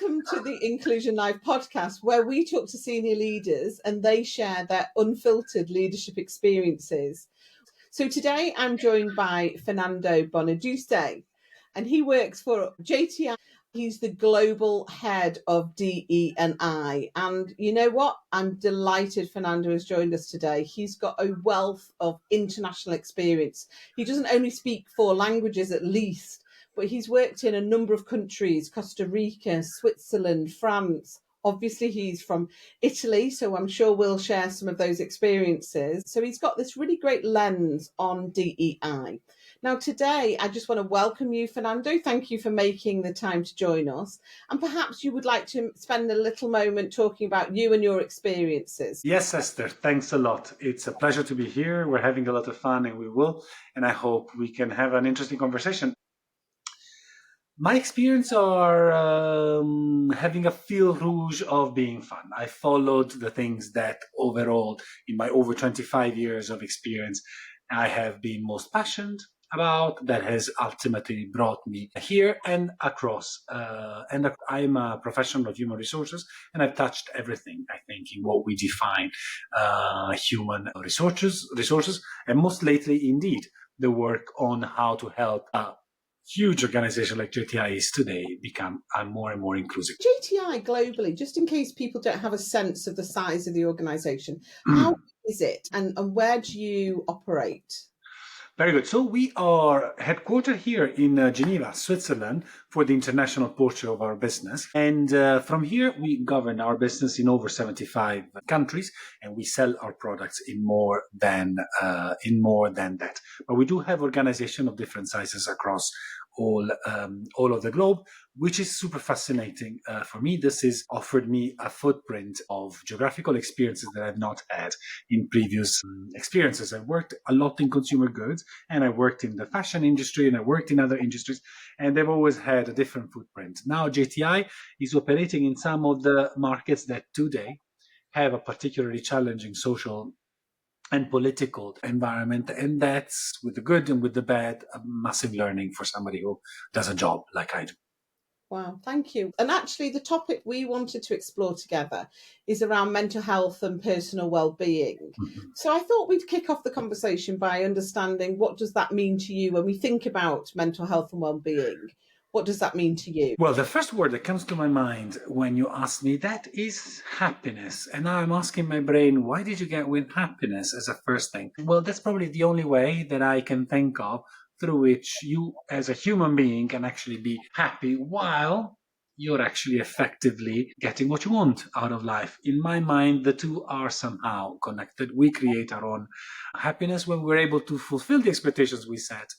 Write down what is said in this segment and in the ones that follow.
Welcome to the Inclusion Live podcast, where we talk to senior leaders and they share their unfiltered leadership experiences. So today I'm joined by Fernando Bonaduce, and he works for JTI. He's the global head of DE&I. And you know what? I'm delighted Fernando has joined us today. He's got a wealth of international experience. He doesn't only speak 4 languages at least, but he's worked in a number of countries: Costa Rica, Switzerland, France. Obviously, he's from Italy, so I'm sure we'll share some of those experiences. So he's got this really great lens on DEI. Now, today, I just want to welcome you, Fernando. Thank you for making the time to join us. And perhaps you would like to spend a little moment talking about you and your experiences. Yes, Esther, thanks a lot. It's a pleasure to be here. We're having a lot of fun, and we will. And I hope we can have an interesting conversation. My experience are having a fil rouge of being fun. I followed the things that overall, in my over 25 years of experience, I have been most passionate about, that has ultimately brought me here and across. And I'm a professional of human resources, and I've touched everything, I think, in what we define human resources, and most lately, indeed, the work on how to help huge organization like JTI is today become more and more inclusive. JTI globally, just in case people don't have a sense of the size of the organization, how is it and where do you operate? Very good. So we are headquartered here in Geneva, Switzerland, for the international portion of our business. And from here, we govern our business in over 75 countries, and we sell our products in more than that. But we do have organizations of different sizes across all of the globe, which is super fascinating for me. This has offered me a footprint of geographical experiences that I've not had in previous experiences. I've worked a lot in consumer goods, and I worked in the fashion industry, and I worked in other industries, and they've always had a different footprint. Now JTI is operating in some of the markets that today have a particularly challenging social and political environment, and that's, with the good and with the bad, a massive learning for somebody who does a job like I do. Wow, thank you. And actually, the topic we wanted to explore together is around mental health and personal well-being. Mm-hmm. So I thought we'd kick off the conversation by understanding, what does that mean to you when we think about mental health and well-being? What does that mean to you? Well, the first word that comes to my mind when you ask me that is happiness. And now I'm asking my brain, why did you get with happiness as a first thing? Well, that's probably the only way that I can think of through which you as a human being can actually be happy while you're actually effectively getting what you want out of life. In my mind, the two are somehow connected. We create our own happiness when we're able to fulfill the expectations we set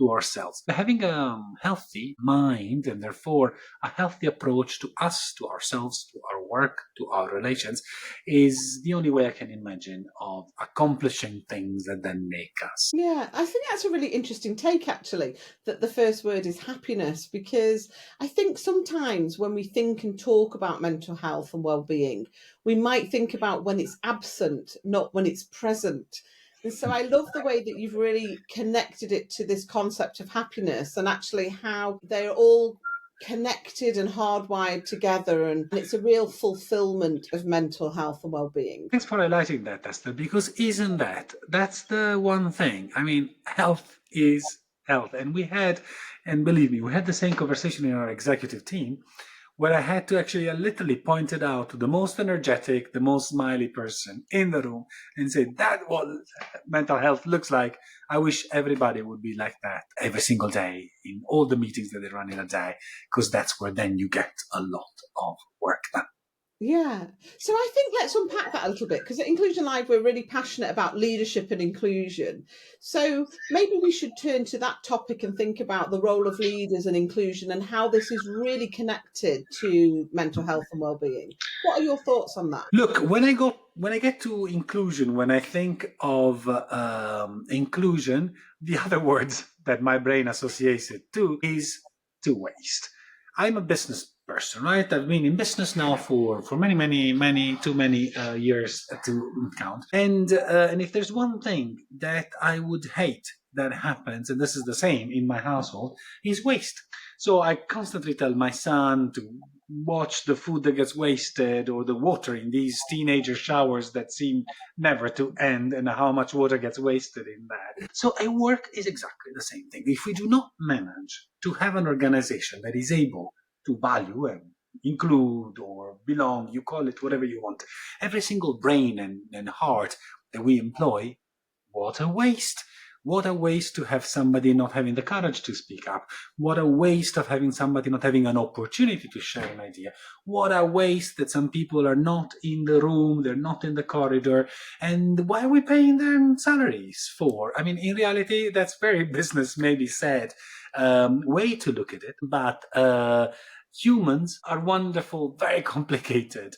to ourselves. Having a healthy mind, and therefore a healthy approach to us, to ourselves, to our work, to our relations, is the only way I can imagine of accomplishing things that then make us. Yeah, I think that's a really interesting take, actually, that the first word is happiness, because I think sometimes when we think and talk about mental health and well-being, we might think about when it's absent, not when it's present. And so I love the way that you've really connected it to this concept of happiness, and actually how they're all connected and hardwired together, and it's a real fulfillment of mental health and well-being. Thanks for highlighting that, Esther, because that's the one thing. I mean, health is health. And believe me, we had the same conversation in our executive team, where I had to actually literally point it out to the most energetic, the most smiley person in the room and say, that's what mental health looks like. I wish everybody would be like that every single day in all the meetings that they run in a day, because that's where then you get a lot of work done. Yeah. So I think let's unpack that a little bit, because at Inclusion Live, we're really passionate about leadership and inclusion. So maybe we should turn to that topic and think about the role of leaders and inclusion and how this is really connected to mental health and well-being. What are your thoughts on that? Look, when I get to inclusion, when I think of inclusion, the other words that my brain associates it to is to waste. I'm a business person, right? I've been in business now for many, too many years to count. And if there's one thing that I would hate that happens, and this is the same in my household, is waste. So I constantly tell my son to watch the food that gets wasted, or the water in these teenager showers that seem never to end, and how much water gets wasted in that. So a work is exactly the same thing. If we do not manage to have an organization that is able to value and include or belong, you call it whatever you want, every single brain and heart that we employ, what a waste. What a waste to have somebody not having the courage to speak up. What a waste of having somebody not having an opportunity to share an idea. What a waste that some people are not in the room, they're not in the corridor. And why are we paying them salaries for? I mean, in reality, that's very business, maybe said, way to look at it. But humans are wonderful, very complicated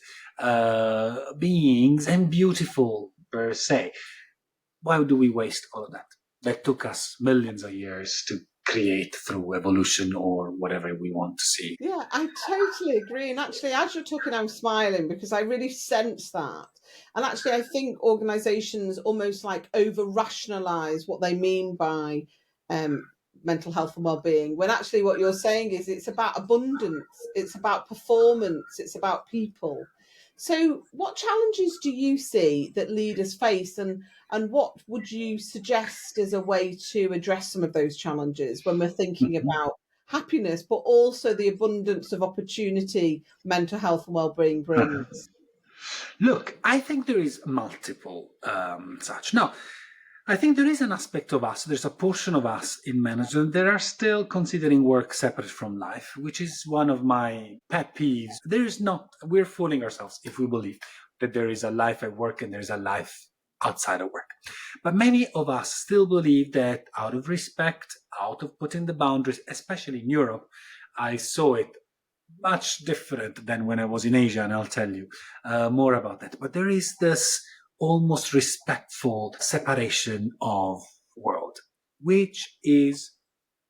beings and beautiful per se. Why do we waste all of that? That took us millions of years to create through evolution or whatever we want to see. Yeah, I totally agree. And actually, as you're talking, I'm smiling because I really sense that. And actually, I think organizations almost like over rationalize what they mean by mental health and well-being, when actually what you're saying is it's about abundance, it's about performance, it's about people. So what challenges do you see that leaders face, and what would you suggest as a way to address some of those challenges when we're thinking Mhm. about happiness, but also the abundance of opportunity mental health and well-being brings? Look, I think there is multiple such. Now, I think there is an aspect of us, there's a portion of us in management that are still considering work separate from life, which is one of my pet peeves. There is not, we're fooling ourselves if we believe that there is a life at work and there's a life outside of work. But many of us still believe that out of respect, out of putting the boundaries, especially in Europe, I saw it much different than when I was in Asia, and I'll tell you more about that. But there is this almost respectful separation of world, which is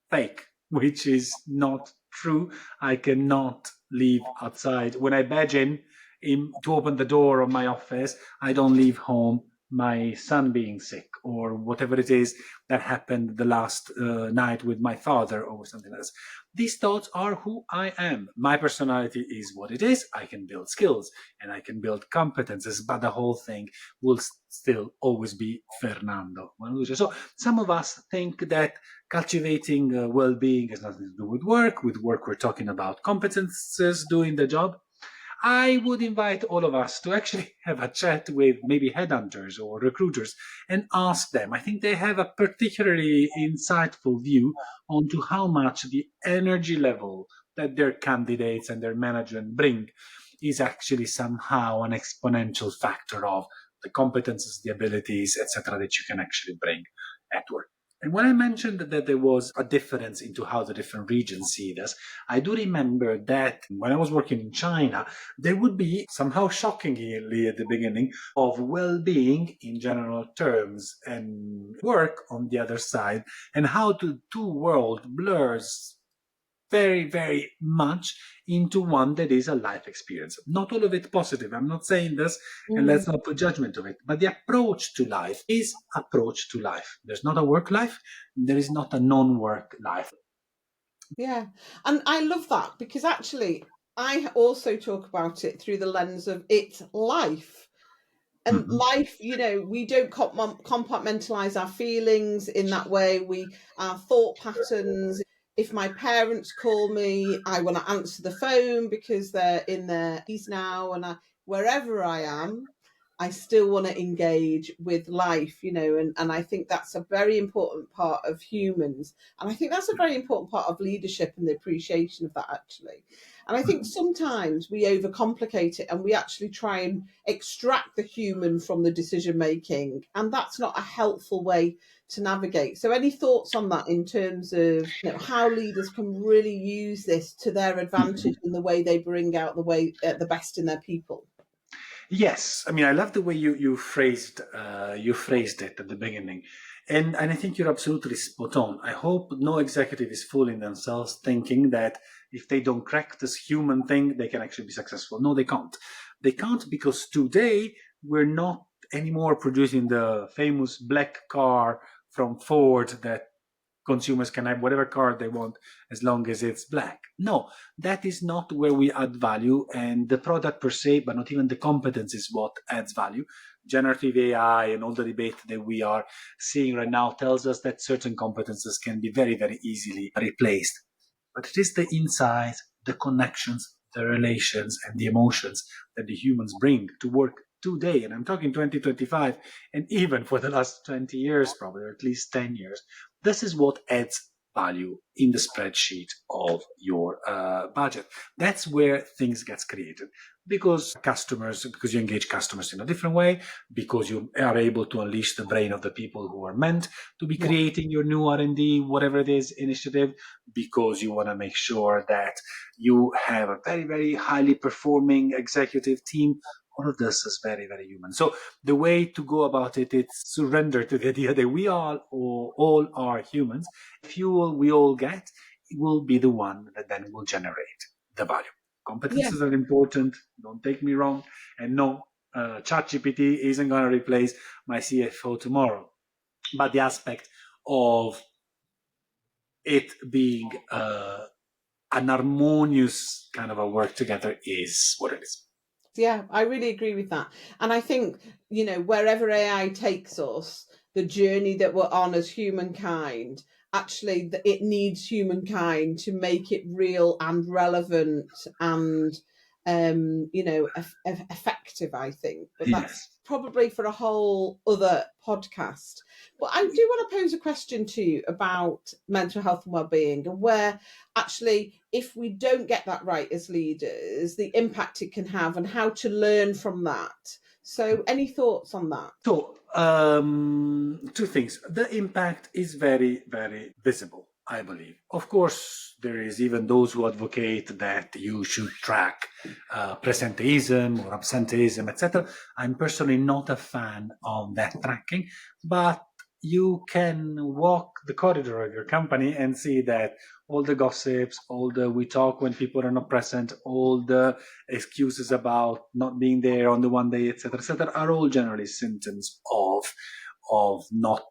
fake, which is not true. I cannot leave outside. When I badge in to open the door of my office, I don't leave home my son being sick or whatever it is that happened the last night with my father or something else. These thoughts are who I am. My personality is what it is. I can build skills and I can build competences, but the whole thing will still always be Fernando Bonaduce. So some of us think that cultivating well-being has nothing to do with work we're talking about competences, doing the job. I would invite all of us to actually have a chat with maybe headhunters or recruiters and ask them. I think they have a particularly insightful view onto how much the energy level that their candidates and their management bring is actually somehow an exponential factor of the competences, the abilities, etc., that you can actually bring at work. And when I mentioned that there was a difference into how the different regions see this, I do remember that when I was working in China, there would be somehow shockingly at the beginning of well-being in general terms and work on the other side, and how the two world blurs very, very much into one that is a life experience. Not all of it positive. I'm not saying this, and Mm. let's not put judgment of it. But the approach to life is approach to life. There's not a work life. There is not a non-work life. Yeah. And I love that because actually I also talk about it through the lens of it's life. And Mhm. life, we don't compartmentalize our feelings in that way. Our thought patterns. If my parents call me, I want to answer the phone because they're in their ease now, and wherever I am, I still want to engage with life, and I think that's a very important part of humans. And I think that's a very important part of leadership and the appreciation of that, actually. And I think sometimes we overcomplicate it and we actually try and extract the human from the decision making. And that's not a helpful way to navigate. So, any thoughts on that in terms of how leaders can really use this to their advantage in the way they bring out the best in their people? Yes, I mean I love the way you phrased it at the beginning, and I think you're absolutely spot on. I hope no executive is fooling themselves thinking that if they don't crack this human thing, they can actually be successful. No, they can't. They can't because today we're not anymore producing the famous black car from Ford that consumers can have whatever car they want as long as it's black. No, that is not where we add value, and the product per se, but not even the competence is what adds value. Generative AI and all the debate that we are seeing right now tells us that certain competences can be very, very easily replaced. But it is the insights, the connections, the relations, and the emotions that the humans bring to work today. And I'm talking 2025, and even for the last 20 years, probably, or at least 10 years. This is what adds value in the spreadsheet of your budget. That's where things gets created, because you engage customers in a different way, because you are able to unleash the brain of the people who are meant to be creating your new R&D, whatever it is, initiative, because you want to make sure that you have a very, very highly performing executive team. All of this is very, very human. So the way to go about it is surrender to the idea that we all are humans. Fuel we all get will be the one that then will generate the value. Competences are important, don't take me wrong. And no, ChatGPT isn't going to replace my CFO tomorrow. But the aspect of it being an harmonious kind of a work together is what it is. Yeah, I really agree with that. And I think, wherever AI takes us, the journey that we're on as humankind, actually, it needs humankind to make it real and relevant and, effective, I think. But that's probably for a whole other podcast. But I do want to pose a question to you about mental health and well-being, and where actually, if we don't get that right as leaders, the impact it can have and how to learn from that. So any thoughts on that? So, two things. The impact is very, very visible, I believe. Of course, there is even those who advocate that you should track presenteeism or absenteeism, etc. I'm personally not a fan of that tracking, but you can walk the corridor of your company and see that all the gossips, all the we talk when people are not present, all the excuses about not being there on the one day, etc., are all generally symptoms of not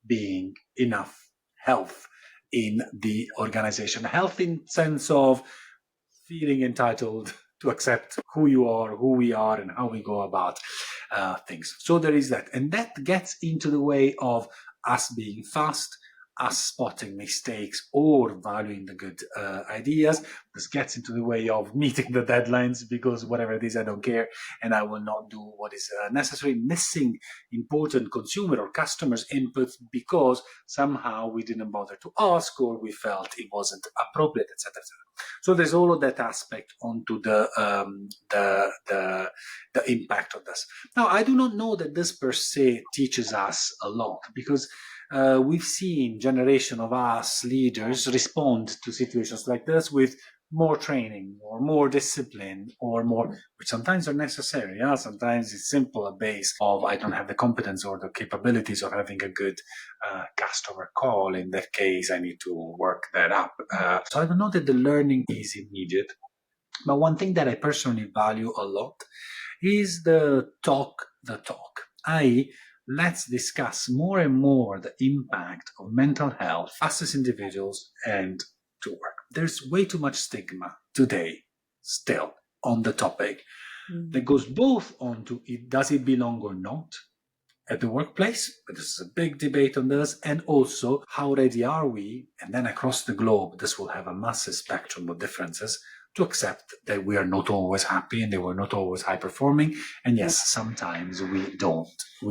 being enough health in the organization. Health in sense of feeling entitled to accept who you are, who we are, and how we go about things. So there is that. And that gets into the way of us being fast, us spotting mistakes or valuing the good ideas. This gets into the way of meeting the deadlines, because whatever it is, I don't care, and I will not do what is necessary. Missing important consumer or customers' inputs because somehow we didn't bother to ask, or we felt it wasn't appropriate, etc., etc. So there's all of that aspect onto the impact of this. Now, I do not know that this per se teaches us a lot, because we've seen generation of us leaders respond to situations like this with more training or more discipline or more, which sometimes are necessary. Yeah? Sometimes it's simple, a base of I don't have the competence or the capabilities of having a good customer call. In that case, I need to work that up. So I don't know that the learning is immediate. But one thing that I personally value a lot is the talk, i.e., let's discuss more and more the impact of mental health, us as individuals, and to work. There's way too much stigma today still on the topic that goes both onto does it belong or not at the workplace, but this is a big debate on this, and also how ready are we, and then across the globe, this will have a massive spectrum of differences, to accept that we are not always happy and that we're not always high performing. And yes, sometimes we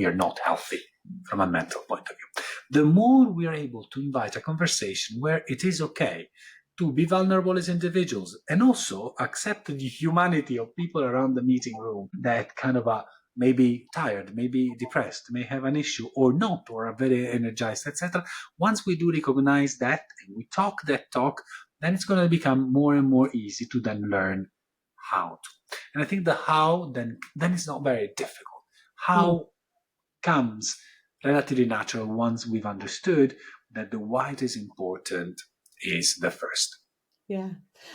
are not healthy from a mental point of view. The more we are able to invite a conversation where it is okay to be vulnerable as individuals and also accept the humanity of people around the meeting room that kind of maybe tired, maybe depressed, may have an issue or not, or are very energized, etc. Once we do recognize that and we talk that talk, then it's going to become more and more easy to then learn how to. And I think the how then is not very difficult. How comes relatively natural once we've understood that the why is important is the first. Yeah.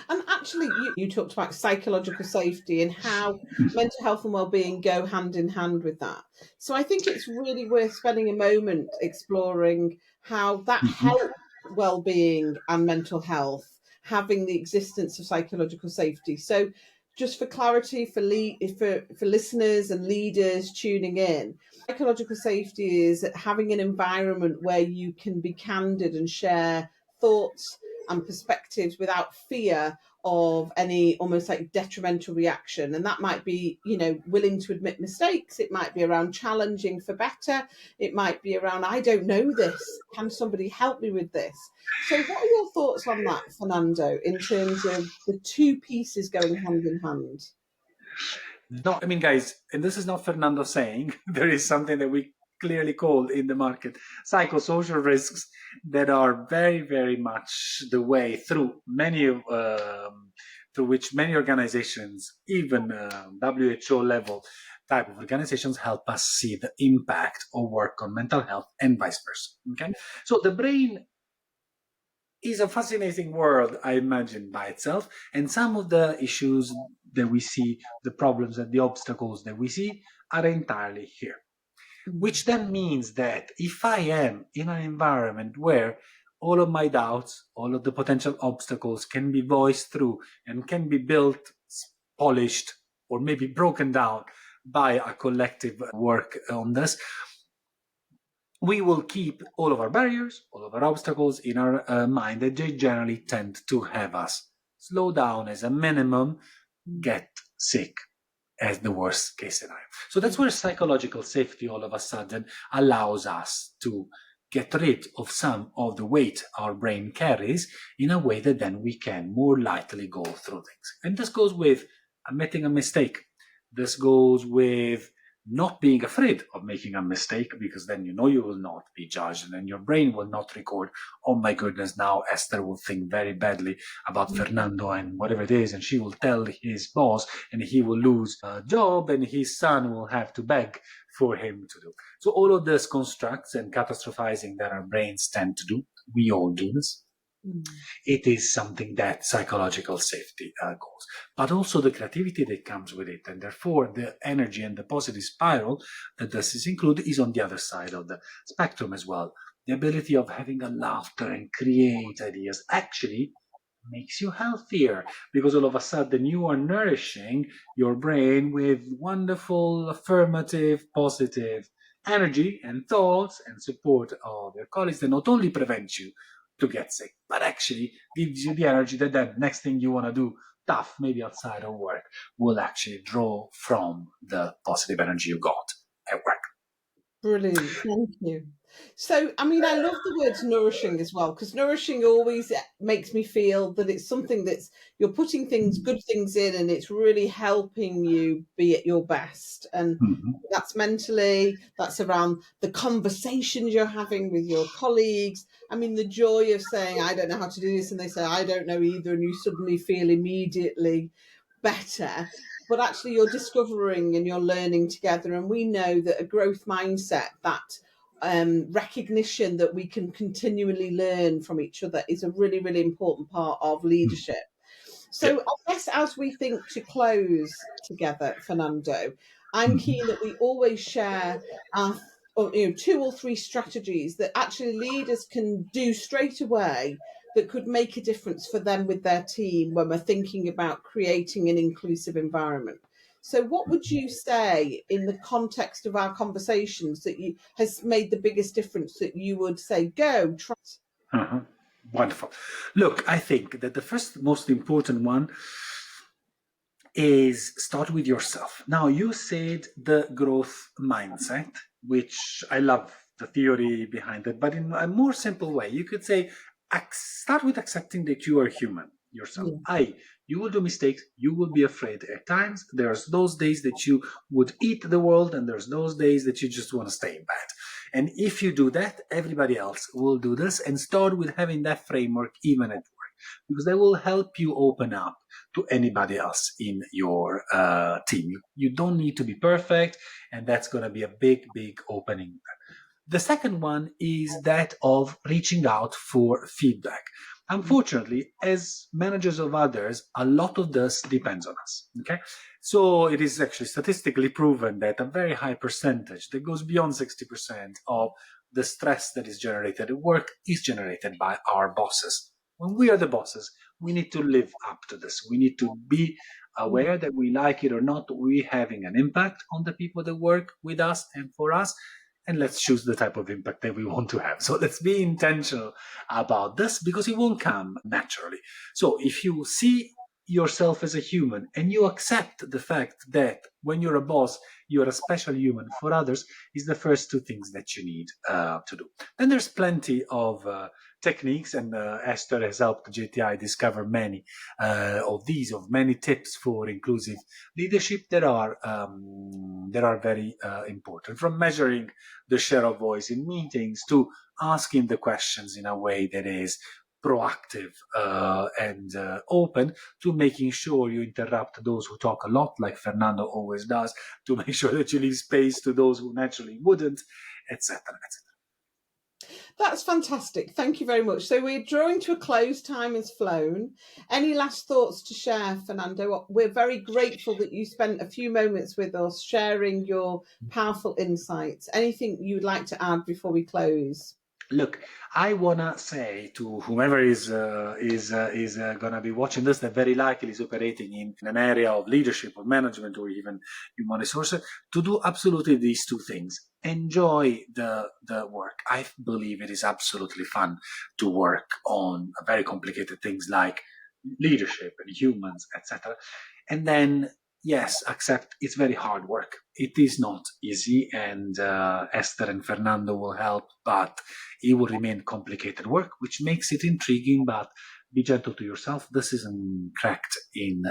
And actually, you talked about psychological safety and how mental health and well-being go hand in hand with that. So I think it's really worth spending a moment exploring how that Mhm. helps well-being and mental health, having the existence of psychological safety. So just for clarity for listeners and leaders tuning in, psychological safety is having an environment where you can be candid and share thoughts and perspectives without fear of any almost like detrimental reaction. And that might be, willing to admit mistakes. It might be around challenging for better. It might be around, I don't know this. Can somebody help me with this? So, what are your thoughts on that, Fernando, in terms of the two pieces going hand in hand? No, I mean, guys, and this is not Fernando saying, there is something that we clearly call in the market psychosocial risks that are very, very much the way through which many organizations, even WHO level type of organizations, help us see the impact of work on mental health and vice versa. Okay, so the brain is a fascinating world, I imagine, by itself. And some of the issues that we see, the problems and the obstacles that we see, are entirely here. Mm, Which then means that if I am in an environment where all of my doubts, all of the potential obstacles can be voiced through and can be built, polished, or maybe broken down by a collective work on this, we will keep all of our barriers, all of our obstacles in our mind that they generally tend to have us slow down as a minimum, mm, get sick as the worst case scenario. So that's mm, where psychological safety all of a sudden allows us to get rid of some of the weight our brain carries in a way that then we can more lightly go through things. And this goes with admitting a mistake. This goes with not being afraid of making a mistake, because then you know you will not be judged, and then your brain will not record, oh my goodness, now Esther will think very badly about mm, Fernando and whatever it is, and she will tell his boss and he will lose a job and his son will have to beg for him to do. So all of these constructs and catastrophizing that our brains tend to do, we all do this. mm, It is something that psychological safety goes, but also the creativity that comes with it, and therefore the energy and the positive spiral that this is included is on the other side of the spectrum as well. The ability of having a laughter and create ideas actually makes you healthier, because all of a sudden you are nourishing your brain with wonderful, affirmative, positive energy and thoughts and support of your colleagues that not only prevent you to get sick, but actually gives you the energy that then next thing you want to do tough, maybe outside of work, will actually draw from the positive energy you got at work. Brilliant. Thank you. So, I mean, I love the words nourishing as well, because nourishing always makes me feel that it's something that's you're putting good things in, and it's really helping you be at your best. And Mhm. that's mentally, that's around the conversations you're having with your colleagues. I mean, the joy of saying, I don't know how to do this, and they say, I don't know either, and you suddenly feel immediately better, but actually you're discovering and you're learning together. And we know that a growth mindset, that recognition that we can continually learn from each other, is a really, really important part of leadership. Yeah. So I guess as we think to close together, Fernando, I'm keen Mhm. that we always share our two or three strategies that actually leaders can do straight away that could make a difference for them with their team when we're thinking about creating an inclusive environment. So what would you say in the context of our conversations that you has made the biggest difference, that you would say go try? Uh-huh. Wonderful. Look, I think that the first most important one is start with yourself. Now, you said the growth mindset, which I love the theory behind it, but in a more simple way, you could say start with accepting that you are human yourself. Yeah. You will do mistakes, you will be afraid at times. There's those days that you would eat the world, and there's those days that you just want to stay in bed. And if you do that, everybody else will do this, and start with having that framework even at work, because that will help you open up to anybody else in your team. You don't need to be perfect, and that's going to be a big, big opening. The second one is that of reaching out for feedback. Unfortunately, as managers of others, a lot of this depends on us. Okay, so it is actually statistically proven that a very high percentage that goes beyond 60% of the stress that is generated at work is generated by our bosses. When we are the bosses, we need to live up to this. We need to be aware that we like it or not, we're having an impact on the people that work with us and for us. And let's choose the type of impact that we want to have. So let's be intentional about this because it won't come naturally. So if you see yourself as a human and you accept the fact that when you're a boss, you're a special human for others, is the first two things that you need to do. Then there's plenty of techniques, and Esther has helped JTI discover many of these, of many tips for inclusive leadership that are very important, from measuring the share of voice in meetings to asking the questions in a way that is proactive and open, to making sure you interrupt those who talk a lot, like Fernando always does, to make sure that you leave space to those who naturally wouldn't, etc., etc. That's fantastic. Thank you very much. So we're drawing to a close. Time has flown. Any last thoughts to share, Fernando? We're very grateful that you spent a few moments with us sharing your powerful insights. Anything you'd like to add before we close? Look, I wanna say to whomever is gonna be watching this, that very likely is operating in an area of leadership or management or even human resources, to do absolutely these two things. Enjoy the work. I believe it is absolutely fun to work on very complicated things like leadership and humans, etc. And then yes, accept it's very hard work. It is not easy, and Esther and Fernando will help, but it will remain complicated work, which makes it intriguing. But be gentle to yourself. This isn't cracked in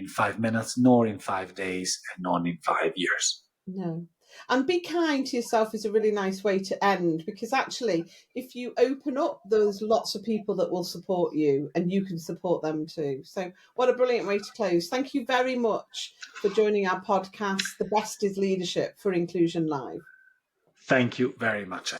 5 minutes, nor in 5 days, and nor in 5 years. No. And be kind to yourself is a really nice way to end, because actually, if you open up, there's lots of people that will support you and you can support them too. So, what a brilliant way to close. Thank you very much for joining our podcast, The Best is Leadership for Inclusion Live. Thank you very much.